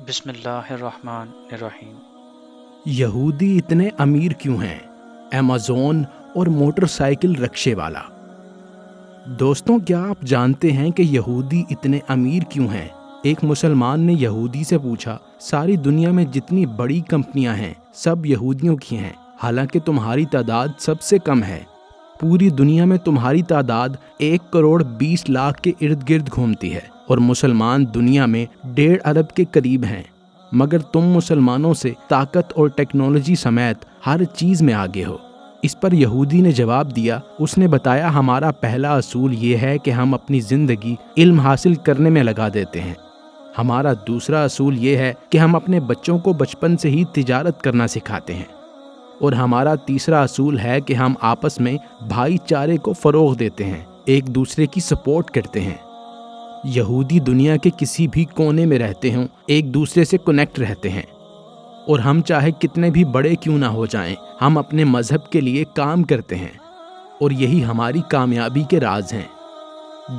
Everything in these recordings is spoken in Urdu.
بسم اللہ الرحمن الرحیم۔ یہودی اتنے امیر کیوں ہیں؟ ایمیزون اور موٹر سائیکل رکشے والا۔ دوستوں، کیا آپ جانتے ہیں کہ یہودی اتنے امیر کیوں ہیں؟ ایک مسلمان نے یہودی سے پوچھا، ساری دنیا میں جتنی بڑی کمپنیاں ہیں سب یہودیوں کی ہیں، حالانکہ تمہاری تعداد سب سے کم ہے۔ پوری دنیا میں تمہاری تعداد 1,20,00,000 کے ارد گرد گھومتی ہے اور مسلمان دنیا میں 1.5 ارب کے قریب ہیں، مگر تم مسلمانوں سے طاقت اور ٹیکنالوجی سمیت ہر چیز میں آگے ہو۔ اس پر یہودی نے جواب دیا، اس نے بتایا، ہمارا پہلا اصول یہ ہے کہ ہم اپنی زندگی علم حاصل کرنے میں لگا دیتے ہیں۔ ہمارا دوسرا اصول یہ ہے کہ ہم اپنے بچوں کو بچپن سے ہی تجارت کرنا سکھاتے ہیں، اور ہمارا تیسرا اصول ہے کہ ہم آپس میں بھائی چارے کو فروغ دیتے ہیں، ایک دوسرے کی سپورٹ کرتے ہیں۔ یہودی دنیا کے کسی بھی کونے میں رہتے ہوں، ایک دوسرے سے کنیکٹ رہتے ہیں، اور ہم چاہے کتنے بھی بڑے کیوں نہ ہو جائیں، ہم اپنے مذہب کے لیے کام کرتے ہیں، اور یہی ہماری کامیابی کے راز ہیں۔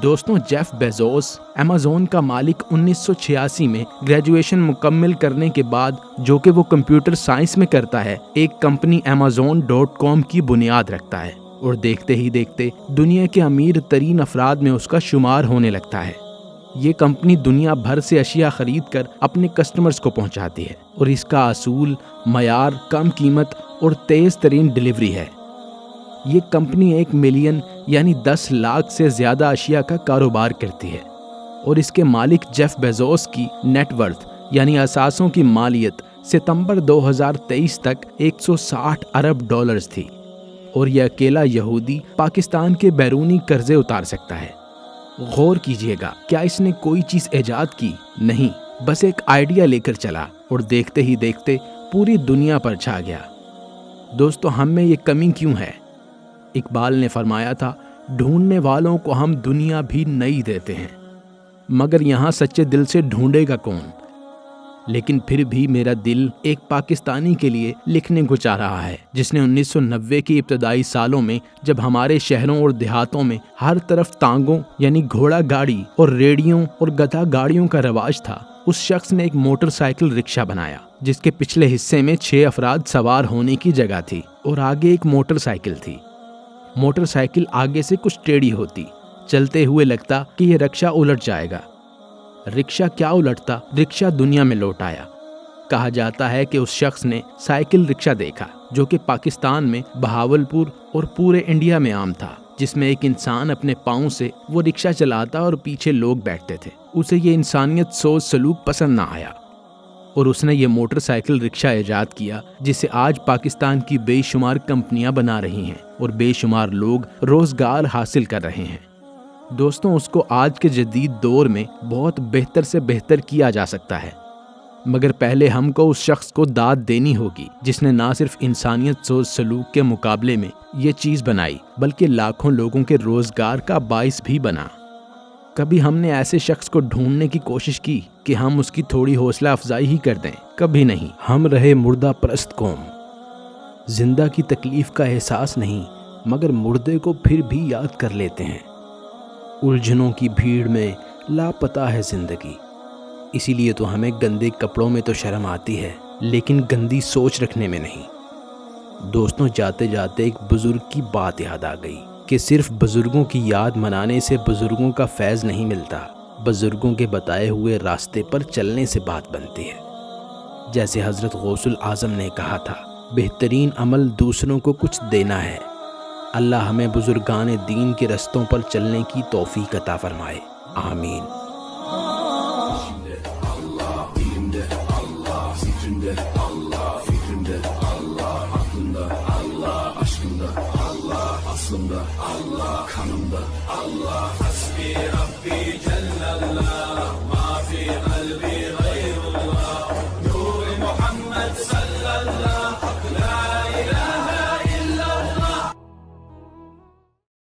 دوستوں، جیف بیزوس ایمیزون کا مالک 1986 میں گریجویشن مکمل کرنے کے بعد، جو کہ وہ کمپیوٹر سائنس میں کرتا ہے، ایک کمپنی Amazon.com کی بنیاد رکھتا ہے، اور دیکھتے ہی دیکھتے دنیا کے امیر ترین افراد میں اس کا شمار ہونے لگتا ہے۔ یہ کمپنی دنیا بھر سے اشیاء خرید کر اپنے کسٹمرز کو پہنچاتی ہے، اور اس کا اصول معیار، کم قیمت اور تیز ترین ڈیلیوری ہے۔ یہ کمپنی 1 ملین یعنی 10 لاکھ سے زیادہ اشیاء کا کاروبار کرتی ہے، اور اس کے مالک جیف بیزوس کی نیٹ ورتھ یعنی اثاثوں کی مالیت ستمبر 2023 تک $160 ارب تھی، اور یہ اکیلا یہودی پاکستان کے بیرونی قرضے اتار سکتا ہے۔ غور کیجئے گا، کیا اس نے کوئی چیز ایجاد کی؟ نہیں، بس ایک آئیڈیا لے کر چلا، اور دیکھتے ہی دیکھتے پوری دنیا پر چھا گیا۔ دوستو، ہم میں یہ کمی کیوں ہے؟ اقبال نے فرمایا تھا، ڈھونڈنے والوں کو ہم دنیا بھی نئی دیتے ہیں، مگر یہاں سچے دل سے ڈھونڈے گا کون؟ لیکن پھر بھی میرا دل ایک پاکستانی کے لیے لکھنے کو چاہ رہا ہے، جس نے 1990 کے ابتدائی سالوں میں، جب ہمارے شہروں اور دیہاتوں میں ہر طرف ٹانگوں یعنی گھوڑا گاڑی اور ریڑیوں اور گدھا گاڑیوں کا رواج تھا، اس شخص نے ایک موٹر سائیکل رکشہ بنایا، جس کے پچھلے حصے میں 6 افراد سوار ہونے کی جگہ تھی، اور آگے ایک موٹر سائیکل تھی۔ موٹر سائیکل آگے سے کچھ ٹیڑھی ہوتی، چلتے ہوئے لگتا کہ یہ رکشہ الٹ جائے گا۔ رکشہ کیا الٹتا، رکشہ دنیا میں لوٹ آیا۔ کہا جاتا ہے کہ اس شخص نے سائیکل رکشہ دیکھا، جو کہ پاکستان میں بہاولپور اور پورے انڈیا میں عام تھا، جس میں ایک انسان اپنے پاؤں سے وہ رکشہ چلاتا اور پیچھے لوگ بیٹھتے تھے۔ اسے یہ انسانیت سوچ سلوک پسند نہ آیا، اور اس نے یہ موٹر سائیکل رکشہ ایجاد کیا، جسے آج پاکستان کی بے شمار کمپنیاں بنا رہی ہیں، اور بے شمار لوگ روزگار حاصل کر رہے ہیں۔ دوستوں، اس کو آج کے جدید دور میں بہت بہتر سے بہتر کیا جا سکتا ہے، مگر پہلے ہم کو اس شخص کو داد دینی ہوگی جس نے نہ صرف انسانیت سوچ سلوک کے مقابلے میں یہ چیز بنائی، بلکہ لاکھوں لوگوں کے روزگار کا باعث بھی بنا۔ کبھی ہم نے ایسے شخص کو ڈھونڈنے کی کوشش کی کہ ہم اس کی تھوڑی حوصلہ افزائی ہی کر دیں؟ کبھی نہیں۔ ہم رہے مردہ پرست قوم، زندہ کی تکلیف کا احساس نہیں، مگر مردے کو پھر بھی یاد کر لیتے ہیں۔ الجھنوں کی بھیڑ میں لاپتہ ہے زندگی، اسی لیے تو ہمیں گندے کپڑوں میں تو شرم آتی ہے، لیکن گندی سوچ رکھنے میں نہیں۔ دوستوں، جاتے جاتے ایک بزرگ کی بات یاد آ گئی کہ صرف بزرگوں کی یاد منانے سے بزرگوں کا فیض نہیں ملتا، بزرگوں کے بتائے ہوئے راستے پر چلنے سے بات بنتی ہے۔ جیسے حضرت غوث الاعظم نے کہا تھا، بہترین عمل دوسروں کو کچھ دینا ہے۔ اللہ ہمیں بزرگان دین کے رستوں پر چلنے کی توفیق عطا فرمائے، آمین۔